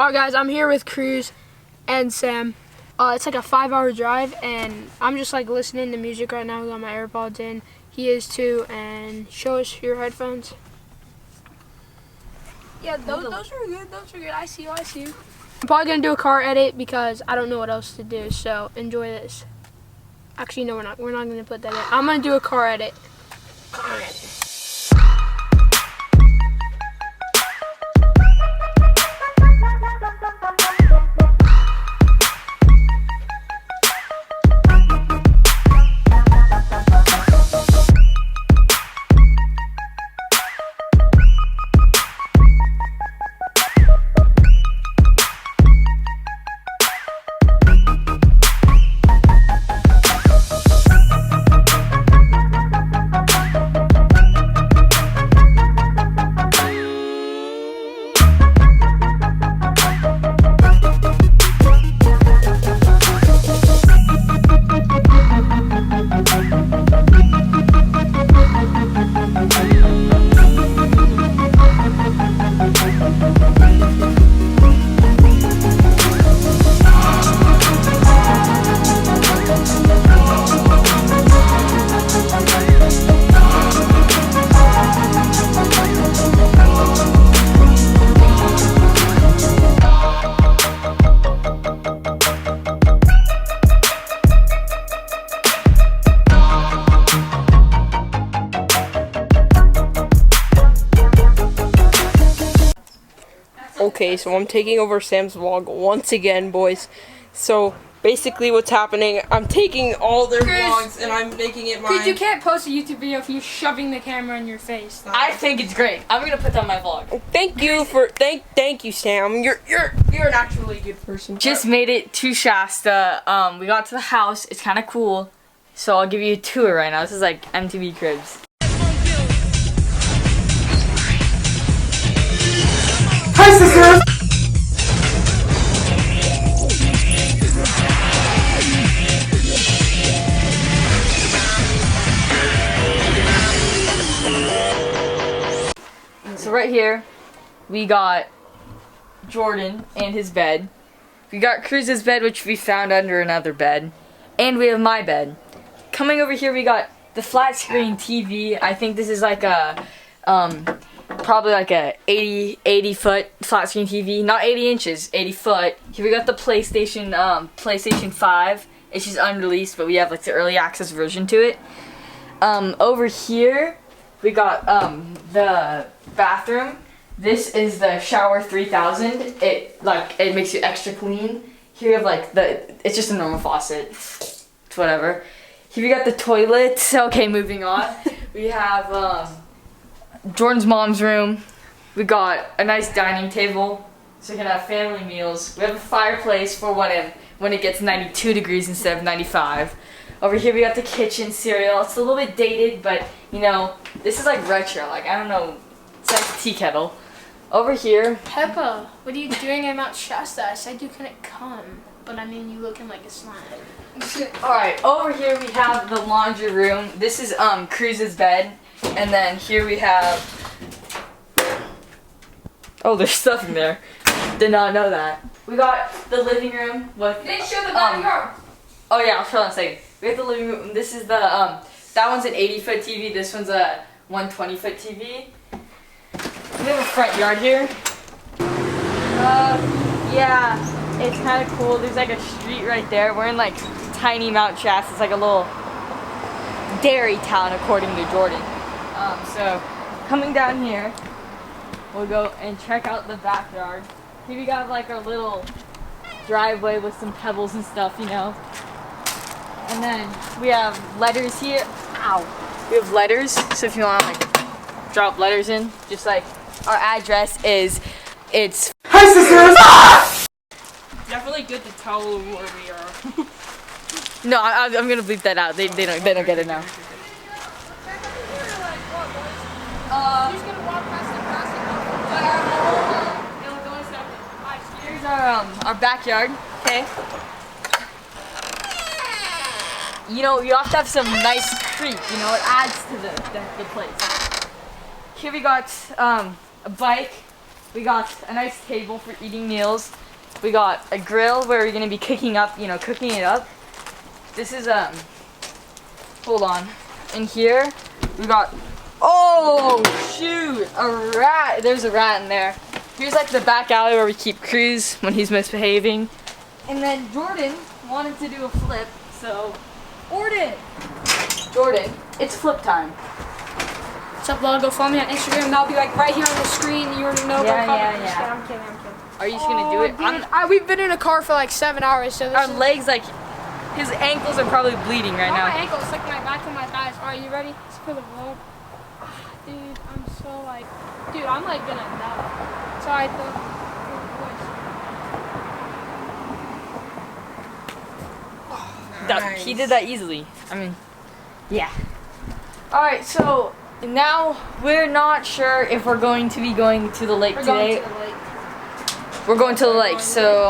Alright guys, I'm here with Cruz and Sam. It's like a 5-hour drive and I'm just like listening to music right now. I got my AirPods in. He is too. And show us your headphones. Yeah, those are good. Those are good. I see you. I'm probably going to do a car edit because I don't know what else to do. So enjoy this. Actually, no, we're not. We're not going to put that in. I'm going to do a car edit. Car edit. Okay, so I'm taking over Sam's vlog once again, boys. So basically what's happening, I'm taking all their vlogs and I'm making it mine. Cruz, you can't post a YouTube video if you're shoving the camera in your face. I think it's great. I'm gonna put that on my vlog. Thank you, Sam. You're an actually good person. Just made it to Shasta. We got to the house. It's kind of cool. So I'll give you a tour right now. This is like MTV Cribs. Hi, sisters! So right here, we got Jordan and his bed. We got Cruz's bed, which we found under another bed. And we have my bed. Coming over here, we got the flat screen TV. I think this is like a, probably like a 80 foot flat screen TV. Not 80 inches, 80 foot. Here we got the PlayStation 5. It's just unreleased, but we have like the early access version to it. Over here, we got the bathroom. This is the shower 3000. It makes you extra clean. Here we have like it's just a normal faucet. It's whatever. Here we got the toilet. Okay, moving on. We have Jordan's mom's room. We got a nice dining table, so we can have family meals. We have a fireplace for when it gets 92 degrees instead of 95. Over here we got the kitchen cereal. It's a little bit dated, but you know, this is like retro. Like, I don't know, it's like a tea kettle. Over here, Peppa, what are you doing at Mount Shasta? I said you couldn't come, but I mean you looking like a slime. alright, over here we have the laundry room. This is Cruz's bed. And then here we have, oh, there's stuff in there. Did not know that. We got the living room with, You didn't show the backyard. oh yeah, I'll show in a second. We have the living room. This is the, that one's an 80-foot TV. This one's a 120-foot TV. We have a front yard here. Yeah, it's kind of cool. There's like a street right there. We're in like tiny Mount Shasta. It's like a little dairy town according to Jordan. So coming down here, we'll go and check out the backyard. Here we got like our little driveway with some pebbles and stuff, you know. And then we have letters here. Ow. We have letters, so if you want to like drop letters in, just like our address is, it's. Hi, sisters! Definitely good to tell where we are. No, I'm gonna bleep that out. They don't get it now. He's gonna walk past the Here's our backyard. Okay. You know, you have to have some nice creek. You know, it adds to the place. Here we got a bike. We got a nice table for eating meals. We got a grill where we're gonna be cooking up, cooking it up. This is hold on. In here, we got, oh shoot, a rat. There's a rat in there. Here's like the back alley where we keep Cruz when he's misbehaving. And then Jordan wanted to do a flip, so Jordan, it's flip time. What's up, vlog? Go follow me on Instagram. That'll be like right here on the screen. You already know. Yeah. I'm kidding. Are you just gonna do it? Dude, we've been in a car for like 7 hours, so Our legs, like, his ankles are probably bleeding right now. My ankles, like my back and my thighs. Are you ready? It's for the vlog. Dude, I'm so like, I'm like gonna die. Sorry, Nice. He did that easily. I mean, yeah. Alright, so now we're not sure if we're going to be going to the lake today. Going to the lake. We're going to the lake, so